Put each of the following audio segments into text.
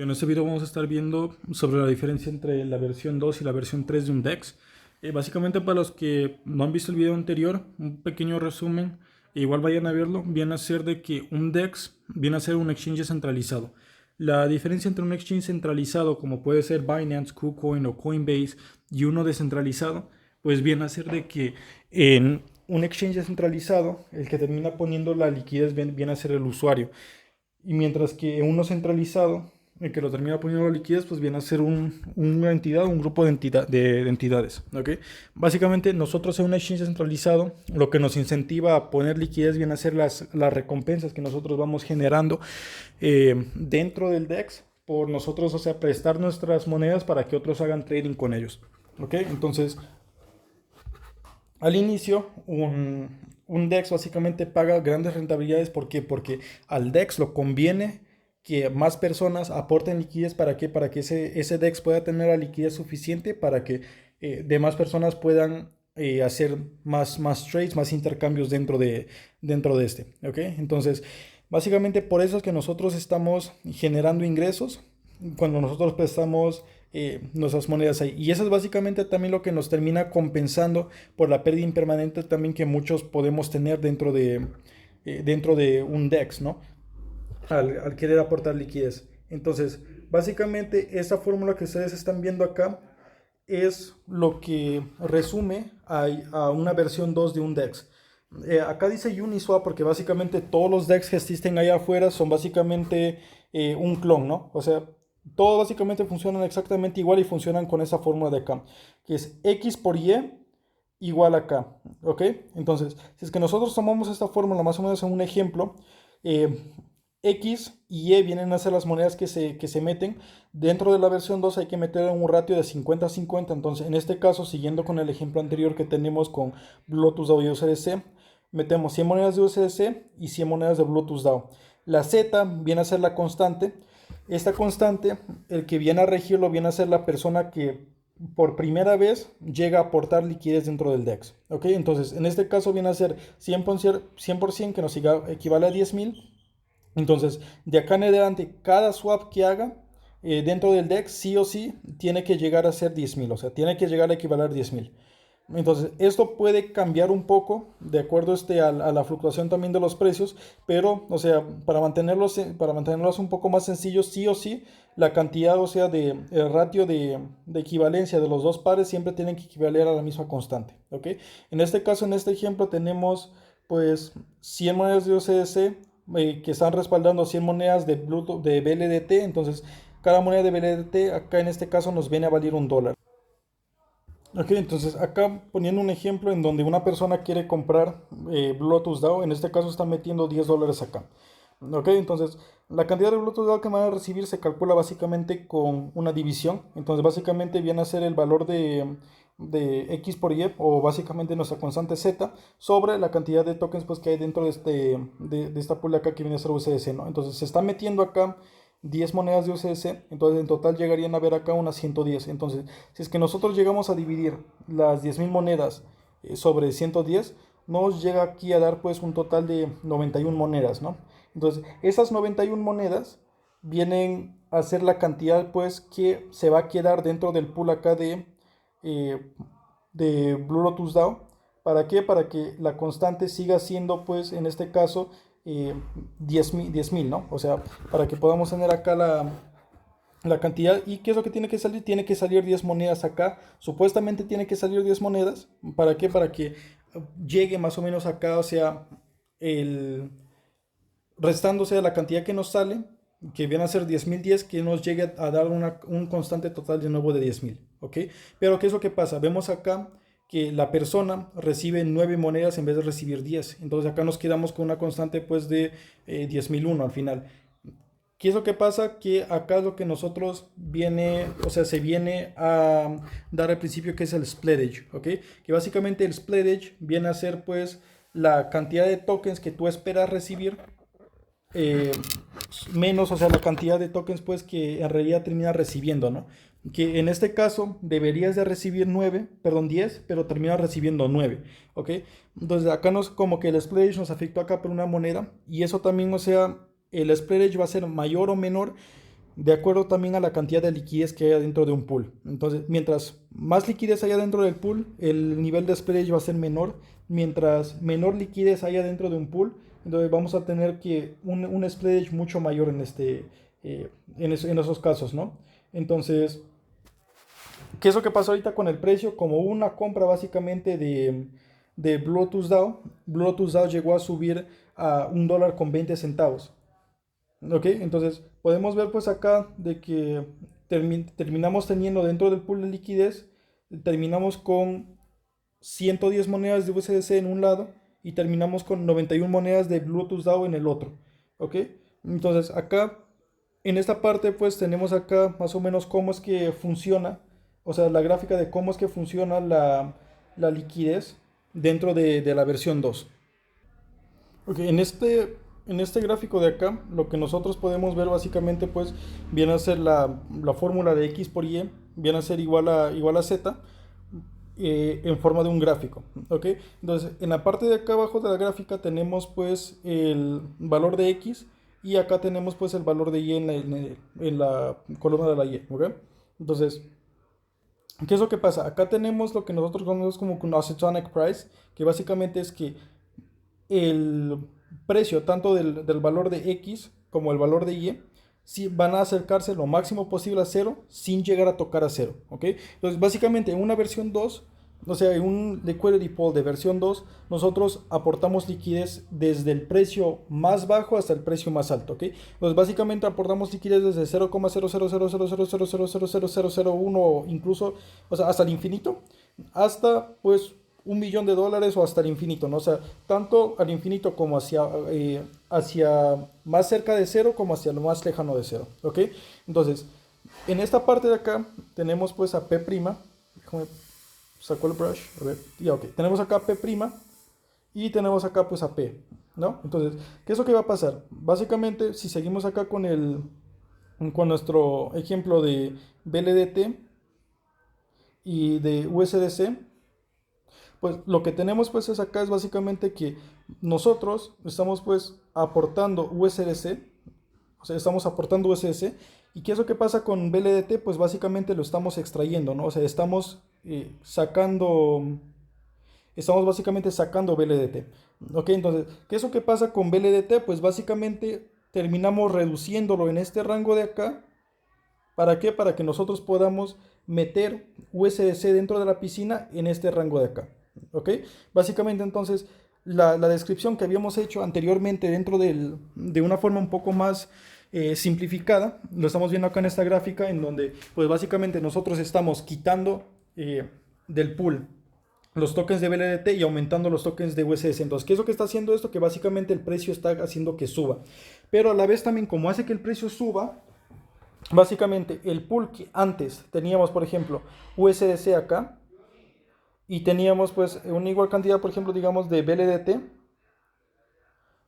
En este video vamos a estar viendo sobre la diferencia entre la versión 2 y la versión 3 de un DEX. Básicamente, para los que no han visto el video anterior, un pequeño resumen, igual vayan a verlo, viene a ser de que un DEX viene a ser un exchange centralizado. La diferencia entre un exchange centralizado, como puede ser Binance, KuCoin o Coinbase, y uno descentralizado, pues viene a ser de que en un exchange centralizado, el que termina poniendo la liquidez viene a ser el usuario. Y mientras que en uno centralizado, el que lo termina poniendo la liquidez, pues viene a ser una entidad, un grupo de entidades. ¿Okay? Básicamente, nosotros en un exchange centralizado, lo que nos incentiva a poner liquidez viene a ser las recompensas que nosotros vamos generando dentro del DEX por nosotros, o sea, prestar nuestras monedas para que otros hagan trading con ellos. ¿Okay? Entonces, al inicio, un DEX básicamente paga grandes rentabilidades. ¿Por qué? Porque al DEX lo conviene que más personas aporten liquidez. ¿Para qué? Para que ese DEX pueda tener la liquidez suficiente para que demás personas puedan hacer más trades, más intercambios dentro de este. ¿Ok? Entonces, básicamente por eso es que nosotros estamos generando ingresos cuando nosotros prestamos nuestras monedas ahí. Y eso es básicamente también lo que nos termina compensando por la pérdida impermanente también que muchos podemos tener dentro de un DEX, ¿no? Al querer aportar liquidez. Entonces, básicamente esa fórmula que ustedes están viendo acá es lo que resume a una versión 2 de un DEX. Acá dice Uniswap porque básicamente todos los DEX que existen allá afuera son básicamente un clon, ¿no? O sea, todos básicamente funcionan exactamente igual y funcionan con esa fórmula de acá, que es X por Y igual acá, ¿ok? Entonces, si es que nosotros tomamos esta fórmula más o menos en un ejemplo, eh, X y Y vienen a ser las monedas que se meten. Dentro de la versión 2 hay que meter un ratio de 50-50. Entonces, en este caso, siguiendo con el ejemplo anterior que tenemos con Bluetooth DAO y USDC, metemos 100 monedas de USDC y 100 monedas de Bluetooth DAO. La Z viene a ser la constante. Esta constante, el que viene a regirlo, viene a ser la persona que por primera vez llega a aportar liquidez dentro del DEX. ¿Ok? Entonces, en este caso viene a ser 100%, que nos equivale a 10,000. Entonces, de acá en adelante, cada swap que haga dentro del DEX, sí o sí, tiene que llegar a ser 10,000. O sea, tiene que llegar a equivaler 10,000. Entonces, esto puede cambiar un poco de acuerdo a la fluctuación también de los precios, pero, o sea, para mantenerlos un poco más sencillos, sí o sí, la cantidad, o sea, el ratio de equivalencia de los dos pares siempre tienen que equivaler a la misma constante, ¿ok? En este caso, en este ejemplo, tenemos, pues, 100 monedas de USDC que están respaldando 100 monedas de Bluetooth, de BLDT, entonces, cada moneda de BLDT, acá en este caso, nos viene a valer $1. Ok, entonces acá poniendo un ejemplo en donde una persona quiere comprar Bluetooth DAO, en este caso está metiendo $10 acá. Ok, entonces la cantidad de Bluetooth DAO que van a recibir se calcula básicamente con una división. Entonces básicamente viene a ser el valor de X por Y, o básicamente nuestra constante Z, sobre la cantidad de tokens pues, que hay dentro de esta pool acá que viene a ser USDC, ¿no? Entonces se está metiendo acá 10 monedas de USDC, entonces en total llegarían a ver acá unas 110. Entonces, si es que nosotros llegamos a dividir las 10,000 monedas sobre 110, nos llega aquí a dar pues un total de 91 monedas, ¿no? Entonces, esas 91 monedas vienen a ser la cantidad pues que se va a quedar dentro del pool acá eh, de Bluetooth DAO. ¿Para qué? Para que la constante siga siendo pues en este caso 10,000, ¿no? O sea, para que podamos tener acá la cantidad. ¿Y qué es lo que tiene que salir? Tiene que salir 10 monedas acá. Supuestamente tiene que salir 10 monedas. ¿Para qué? Para que llegue más o menos acá, o sea, el restándose de la cantidad que nos sale, que viene a ser 10,010, que nos llegue a dar un constante total de nuevo de 10,000. ¿Ok? Pero ¿qué es lo que pasa? Vemos acá que la persona recibe 9 monedas en vez de recibir 10. Entonces acá nos quedamos con una constante pues de 10,001 al final. ¿Qué es lo que pasa? Que acá es lo que nosotros viene, o sea, se viene a dar al principio, que es el splitage, ¿ok? Que básicamente el splitage viene a ser pues la cantidad de tokens que tú esperas recibir eh, menos, o sea, la cantidad de tokens pues que en realidad terminas recibiendo, ¿no? Que en este caso deberías de recibir 9, perdón, 10, pero terminas recibiendo 9, ¿ok? Entonces acá nos, como que el splitage nos afectó acá por una moneda, y eso también, o sea, el splitage va a ser mayor o menor de acuerdo también a la cantidad de liquidez que haya dentro de un pool. Entonces, mientras más liquidez haya dentro del pool, el nivel de spread va a ser menor. Mientras menor liquidez haya dentro de un pool, entonces vamos a tener que un spread mucho mayor en, en esos casos, ¿no? Entonces, ¿qué es lo que pasa ahorita con el precio? Como una compra básicamente de Bluetooth DAO, Bluetooth DAO llegó a subir a $1.20. ¿Ok? Entonces podemos ver pues acá de que terminamos teniendo dentro del pool de liquidez, terminamos con 110 monedas de USDC en un lado y terminamos con 91 monedas de Bluetooth DAO en el otro. ¿Ok? Entonces acá, en esta parte pues tenemos acá más o menos cómo es que funciona, o sea, la gráfica de cómo es que funciona la liquidez dentro de la versión 2. Ok, en este gráfico de acá, lo que nosotros podemos ver básicamente pues viene a ser la fórmula de X por Y, viene a ser igual a Z en forma de un gráfico. ¿Ok? Entonces, en la parte de acá abajo de la gráfica tenemos pues el valor de X y acá tenemos pues el valor de Y en la columna de la Y. ¿Ok? Entonces, ¿qué es lo que pasa? Acá tenemos lo que nosotros conocemos como un Asymptotic Price, que básicamente es que el precio tanto del valor de X como el valor de Y si van a acercarse lo máximo posible a cero sin llegar a tocar a cero, ¿ok? Entonces básicamente en una versión 2, o sea, en un liquidity pool de versión 2, nosotros aportamos liquidez desde el precio más bajo hasta el precio más alto, ¿ok? Entonces básicamente aportamos liquidez desde 0,00000000001 incluso, o sea, hasta el infinito, hasta pues $1 millón o hasta el infinito, ¿no? O sea, tanto al infinito como hacia más cerca de cero como hacia lo más lejano de cero, ¿ok? Entonces, en esta parte de acá tenemos pues a P', déjame saco el brush, a ver, ya, ok, tenemos acá P' y tenemos acá pues a P, ¿no? Entonces, ¿qué es lo que va a pasar? Básicamente, si seguimos acá con nuestro ejemplo de BLDT y de USDC, pues lo que tenemos pues es acá es básicamente que nosotros estamos pues aportando USDC, o sea, estamos aportando USDC, y qué es lo que pasa con BLDT, pues básicamente lo estamos extrayendo, ¿no? O sea, estamos básicamente sacando BLDT, ¿ok? Entonces, ¿qué es lo que pasa con BLDT? Pues básicamente terminamos reduciéndolo en este rango de acá. ¿Para qué? Para que nosotros podamos meter USDC dentro de la piscina en este rango de acá. ¿Ok? Básicamente entonces la descripción que habíamos hecho anteriormente de una forma un poco más simplificada, lo estamos viendo acá en esta gráfica en donde pues básicamente nosotros estamos quitando del pool los tokens de BLDT y aumentando los tokens de USDC. Entonces, ¿qué es lo que está haciendo esto? Que básicamente el precio está haciendo que suba. Pero a la vez también como hace que el precio suba, básicamente, el pool que antes teníamos, por ejemplo, USDC acá, y teníamos pues una igual cantidad, por ejemplo, digamos, de BLDT,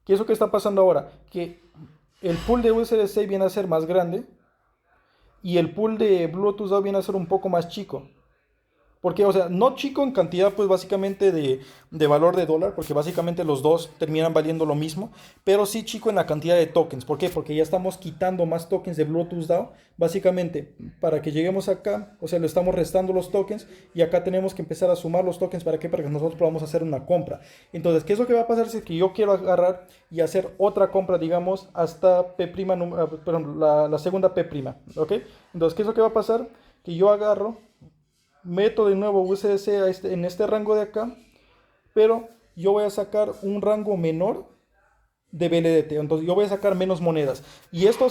¿qué es lo que está pasando ahora? Que el pool de USDC viene a ser más grande y el pool de Bluetooth DAO viene a ser un poco más chico. Porque, o sea, no chico en cantidad, pues básicamente de valor de dólar, porque básicamente los dos terminan valiendo lo mismo, pero sí chico en la cantidad de tokens. ¿Por qué? Porque ya estamos quitando más tokens de Bluetooth DAO. Básicamente, para que lleguemos acá, o sea, le estamos restando los tokens y acá tenemos que empezar a sumar los tokens. ¿Para qué? Para que nosotros podamos hacer una compra. Entonces, ¿qué es lo que va a pasar si es que yo quiero agarrar y hacer otra compra, digamos, hasta P', perdón, la segunda P', ¿ok? Entonces, ¿qué es lo que va a pasar? Que yo agarro, meto de nuevo USDC en este rango de acá, pero yo voy a sacar un rango menor de BLDT, entonces yo voy a sacar menos monedas. Y esto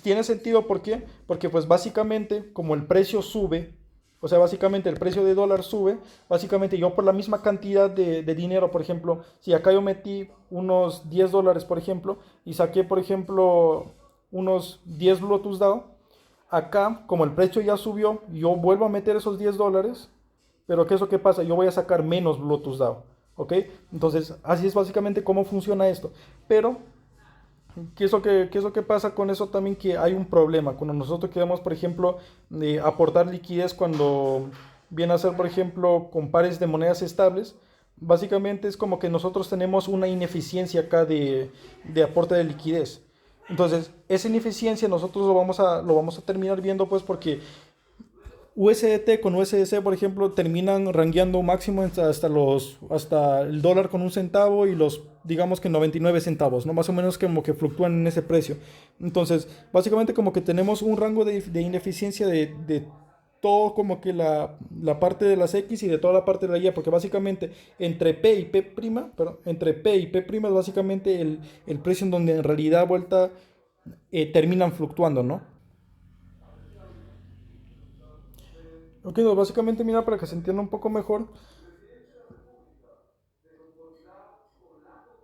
tiene sentido, ¿por qué? Porque pues básicamente como el precio sube, o sea, básicamente el precio de dólar sube, básicamente yo por la misma cantidad de dinero, por ejemplo, si acá yo metí unos $10, por ejemplo, y saqué, por ejemplo, unos 10 Bluetooth DAO, acá, como el precio ya subió, yo vuelvo a meter esos $10, pero ¿qué es lo que pasa? Yo voy a sacar menos Bluetooth DAO, ¿ok? Entonces, así es básicamente cómo funciona esto. Pero, ¿qué es lo que pasa con eso también? Que hay un problema. Cuando nosotros queremos, por ejemplo, aportar liquidez cuando viene a ser, por ejemplo, con pares de monedas estables, básicamente es como que nosotros tenemos una ineficiencia acá de aporte de liquidez. Entonces, esa ineficiencia nosotros lo vamos a terminar viendo pues porque USDT con USDC, por ejemplo, terminan rangueando máximo hasta el dólar con un centavo y los, digamos que 99 centavos, ¿no? Más o menos como que fluctúan en ese precio. Entonces, básicamente como que tenemos un rango de ineficiencia de todo como que la parte de las X y de toda la parte de la Y, porque básicamente entre P y P', perdón, entre P y P' es básicamente el precio en donde en realidad vuelta terminan fluctuando, ¿no? Ok, no, básicamente mira, para que se entienda un poco mejor,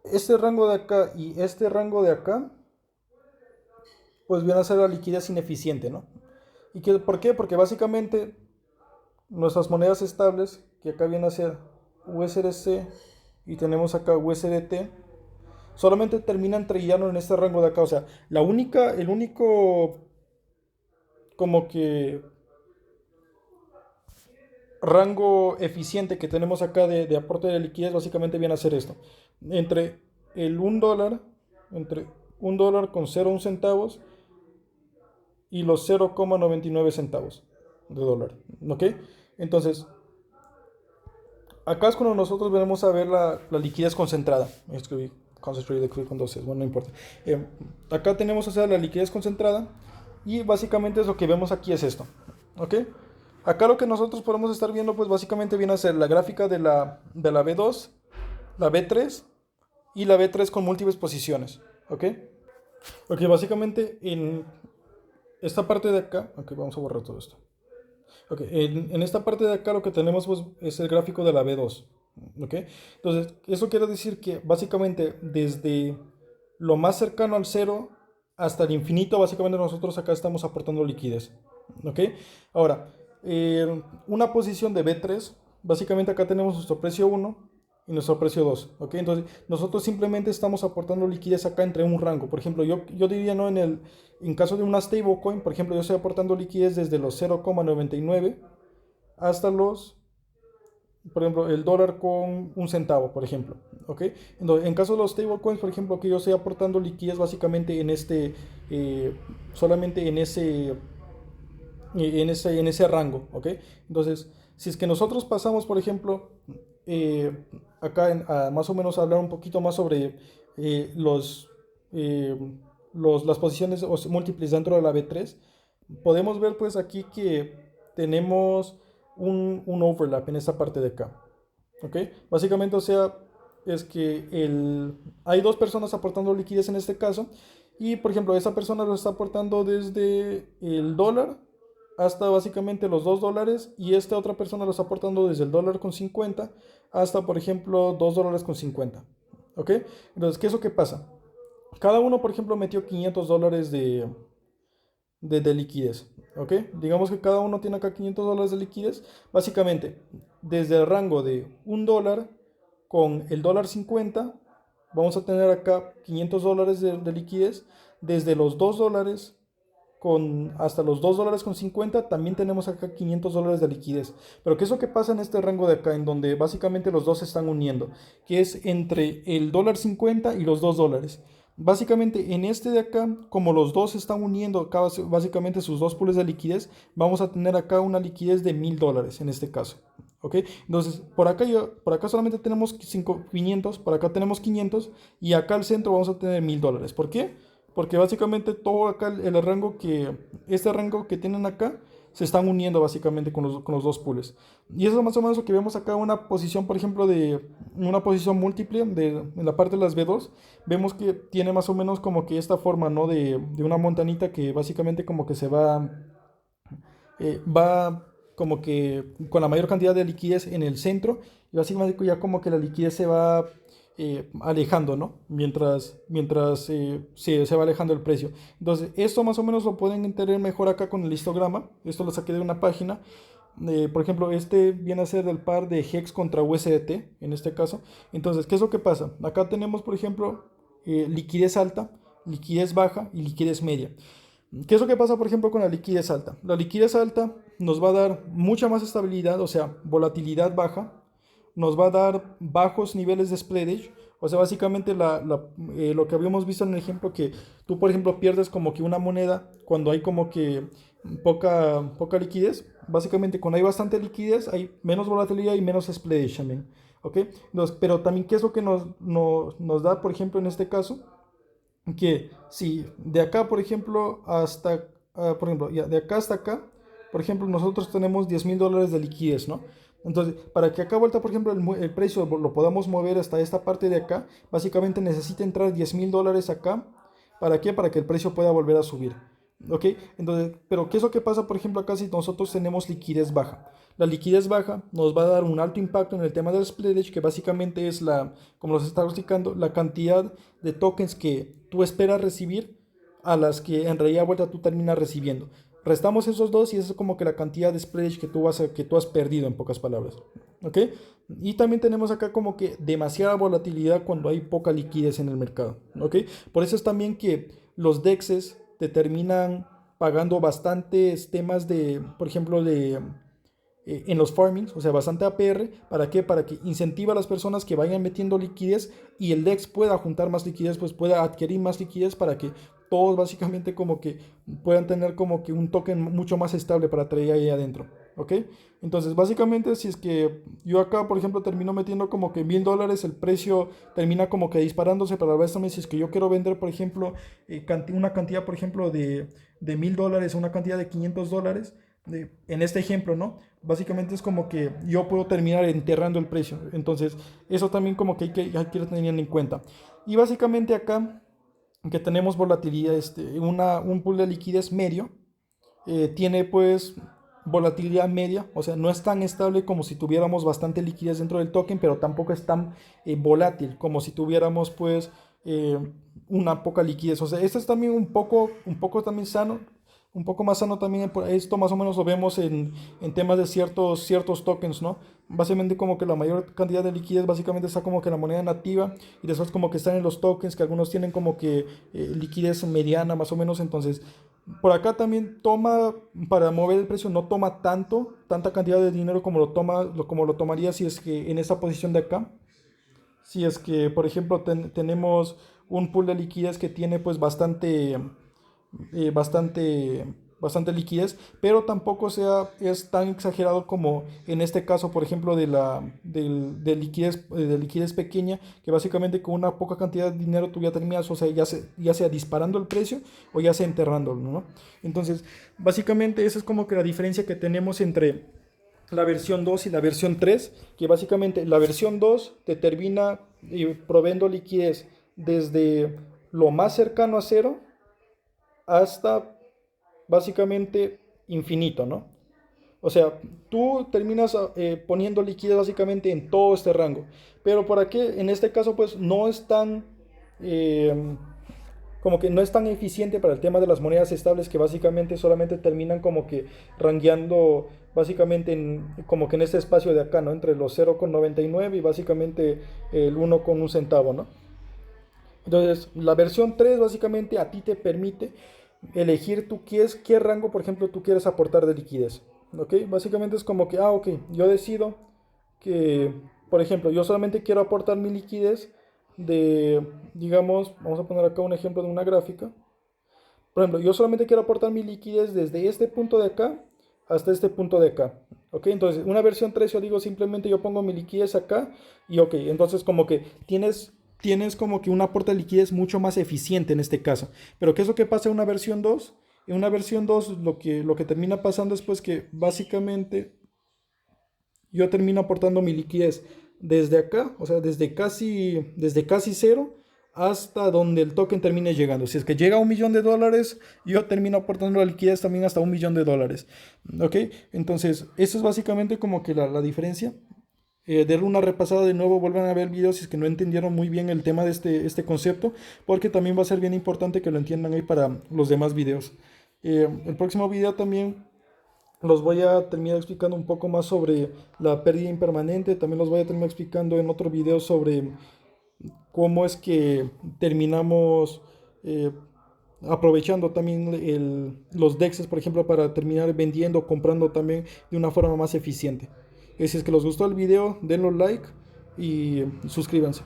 este rango de acá y este rango de acá, pues viene a ser la liquidez ineficiente, ¿no? ¿Por qué? Porque básicamente nuestras monedas estables, que acá viene a ser USDC y tenemos acá USDT, solamente terminan trillando en este rango de acá. O sea, el único como que rango eficiente que tenemos acá de aporte de liquidez básicamente viene a ser esto. Entre el entre un dólar con 0,1 centavos y los 0,99 centavos de dólar. ¿Ok? Entonces, acá es cuando nosotros venimos a ver la liquidez concentrada. Escribí concentrated, escribí con 12, bueno, no importa. Acá tenemos, o sea, la liquidez concentrada y básicamente es lo que vemos aquí es esto. ¿Ok? Acá lo que nosotros podemos estar viendo, pues básicamente viene a ser la gráfica de la B2, la B3 y la B3 con múltiples posiciones. ¿Ok? Ok, básicamente en esta parte de acá, ok, vamos a borrar todo esto. Ok, en esta parte de acá lo que tenemos pues, es el gráfico de la B2. ¿Ok? Entonces, eso quiere decir que básicamente desde lo más cercano al cero hasta el infinito, básicamente nosotros acá estamos aportando liquidez. ¿Ok? Ahora, una posición de B3, básicamente acá tenemos nuestro precio 1 y nuestro precio 2. ¿Ok? Entonces, nosotros simplemente estamos aportando liquidez acá entre un rango. Por ejemplo, yo diría, ¿no? En caso de una stablecoin, por ejemplo, yo estoy aportando liquidez desde los 0,99 hasta por ejemplo, el dólar con un centavo, por ejemplo. ¿Ok? Entonces, en caso de los stablecoins, por ejemplo, que yo estoy aportando liquidez básicamente solamente en ese rango. ¿Ok? Entonces, si es que nosotros pasamos, por ejemplo, acá a más o menos hablar un poquito más sobre eh, las posiciones múltiples dentro de la B3, podemos ver pues aquí que tenemos un overlap en esta parte de acá. ¿Ok? Básicamente, o sea, es que hay dos personas aportando liquidez en este caso. Y, por ejemplo, esa persona lo está aportando desde el dólar hasta básicamente los 2 dólares. Y esta otra persona lo está aportando desde el dólar con 50 hasta, por ejemplo, 2 dólares con 50. ¿Ok? Entonces, ¿qué es lo que pasa? Cada uno, por ejemplo, metió 500 dólares de liquidez. ¿Ok? Digamos que cada uno tiene acá 500 dólares de liquidez. Básicamente, desde el rango de un dólar con el dólar 50, vamos a tener acá 500 dólares de liquidez. Desde los 2 dólares hasta los 2 dólares con 50, también tenemos acá 500 dólares de liquidez. Pero ¿qué es lo que pasa en este rango de acá? En donde básicamente los dos se están uniendo, que es entre el dólar 50 y los 2 dólares. Básicamente en este de acá, como los dos se están uniendo acá, básicamente sus dos pools de liquidez, vamos a tener acá una liquidez de 1000 dólares en este caso. ¿Ok? Entonces, por acá solamente tenemos 500, por acá tenemos 500 y acá al centro vamos a tener 1000 dólares. ¿Por qué? Porque básicamente todo acá, este rango que tienen acá, se están uniendo básicamente con los dos pools. Y eso es más o menos lo que vemos acá, una posición, por ejemplo, una posición múltiple en la parte de las B2. Vemos que tiene más o menos como que esta forma, ¿no? De una montanita que básicamente como que va como que con la mayor cantidad de liquidez en el centro y básicamente ya como que la liquidez se va alejando, ¿no? Mientras se va alejando el precio. Entonces, esto más o menos lo pueden entender mejor acá con el histograma. Esto lo saqué de una página. Por ejemplo, este viene a ser del par de HEX contra USDT, en este caso. Entonces, ¿qué es lo que pasa? Acá tenemos, por ejemplo, liquidez alta, liquidez baja y liquidez media. ¿Qué es lo que pasa, por ejemplo, con la liquidez alta? La liquidez alta nos va a dar mucha más estabilidad, o sea, volatilidad baja, nos va a dar bajos niveles de spreadage, O sea, básicamente lo que habíamos visto en el ejemplo que tú, por ejemplo, pierdes como que una moneda cuando hay como que poca liquidez. Básicamente, cuando hay bastante liquidez, hay menos volatilidad y menos spread también. ¿Ok? Entonces, pero también, ¿qué es lo que nos da, por ejemplo, en este caso? Que si de acá, por ejemplo, hasta, por ejemplo, ya, de acá hasta acá, por ejemplo, nosotros tenemos $10,000 de liquidez, ¿no? Entonces, para que acá vuelta, por ejemplo, el precio lo podamos mover hasta esta parte de acá, básicamente necesita entrar $10,000 acá. ¿Para qué? Para que el precio pueda volver a subir. ¿Ok? Entonces, pero ¿qué es lo que pasa, por ejemplo, acá si nosotros tenemos liquidez baja? La liquidez baja nos va a dar un alto impacto en el tema del spread, que básicamente es como los está explicando, la cantidad de tokens que tú esperas recibir a las que en realidad vuelta tú terminas recibiendo. Restamos esos dos y eso es como que la cantidad de spread que tú has perdido en pocas palabras. ¿Ok? Y también tenemos acá como que demasiada volatilidad cuando hay poca liquidez en el mercado. ¿Ok? Por eso es también que los DEXs te terminan pagando bastantes temas de, por ejemplo, en los farmings, o sea, bastante APR. ¿Para qué? Para que incentiva a las personas que vayan metiendo liquidez y el DEX pueda juntar más liquidez, pues pueda adquirir más liquidez para que todos básicamente como que puedan tener como que un token mucho más estable para traer ahí adentro. ¿Ok? Entonces, básicamente, si es que yo acá, por ejemplo, termino metiendo como que $1,000, el precio termina como que disparándose para ver también si es que yo quiero vender, por ejemplo, una cantidad, por ejemplo, de $1,000 o una cantidad de $500, en este ejemplo, ¿no? Básicamente es como que yo puedo terminar enterrando el precio. Entonces, eso también como que hay que tener en cuenta. Y básicamente acá, que tenemos volatilidad, un pool de liquidez medio, tiene pues volatilidad media, o sea, no es tan estable como si tuviéramos bastante liquidez dentro del token, pero tampoco es tan volátil como si tuviéramos pues eh, una poca liquidez. O sea, esto es también un poco también sano, un poco más sano también. Esto más o menos lo vemos en temas de ciertos tokens, ¿no? Básicamente como que la mayor cantidad de liquidez básicamente está como que en la moneda nativa y después como que están en los tokens que algunos tienen como que liquidez mediana más o menos. Entonces por acá también para mover el precio no toma tanta cantidad de dinero como lo tomaría si es que en esa posición de acá, si es que por ejemplo tenemos un pool de liquidez que tiene pues bastante liquidez, pero tampoco es tan exagerado como en este caso, por ejemplo, de liquidez pequeña, que básicamente con una poca cantidad de dinero tú ya terminas, o sea, ya sea disparando el precio o ya sea enterrándolo, ¿no? Entonces, básicamente esa es como que la diferencia que tenemos entre la versión 2 y la versión 3, que básicamente la versión 2 te termina proveyendo liquidez desde lo más cercano a cero hasta básicamente infinito, ¿no? O sea, tú terminas poniendo liquidez básicamente en todo este rango. Pero ¿para qué? En este caso, pues no es tan, eh, como que no es tan eficiente para el tema de las monedas estables que básicamente solamente terminan como que rangueando básicamente como que en este espacio de acá, ¿no? Entre los 0,99 y básicamente el 1,1 centavo, ¿no? Entonces, la versión 3 básicamente a ti te permite elegir tú qué rango, por ejemplo, tú quieres aportar de liquidez. ¿Ok? Básicamente es como que, ok, yo decido que, por ejemplo, yo solamente quiero aportar mi liquidez digamos, vamos a poner acá un ejemplo de una gráfica. Por ejemplo, yo solamente quiero aportar mi liquidez desde este punto de acá hasta este punto de acá. ¿Ok? Entonces, una versión 3 yo digo simplemente yo pongo mi liquidez acá y ok, entonces como que tienes como que un aporte de liquidez mucho más eficiente en este caso. Pero ¿qué es lo que pasa en una versión 2? En una versión 2 lo que termina pasando es pues que básicamente yo termino aportando mi liquidez desde acá, o sea, desde casi cero hasta donde el token termine llegando. Si es que llega a $1,000,000, yo termino aportando la liquidez también hasta $1,000,000. ¿Ok? Entonces, eso es básicamente como que la diferencia. Denle una repasada de nuevo, vuelvan a ver el video si es que no entendieron muy bien el tema de este concepto, porque también va a ser bien importante que lo entiendan ahí para los demás videos. El próximo video también los voy a terminar explicando un poco más sobre la pérdida impermanente. También los voy a terminar explicando en otro video sobre cómo es que terminamos eh, aprovechando también los DEXs, por ejemplo, para terminar vendiendo o comprando también de una forma más eficiente. Si es que les gustó el video, denle like y suscríbanse.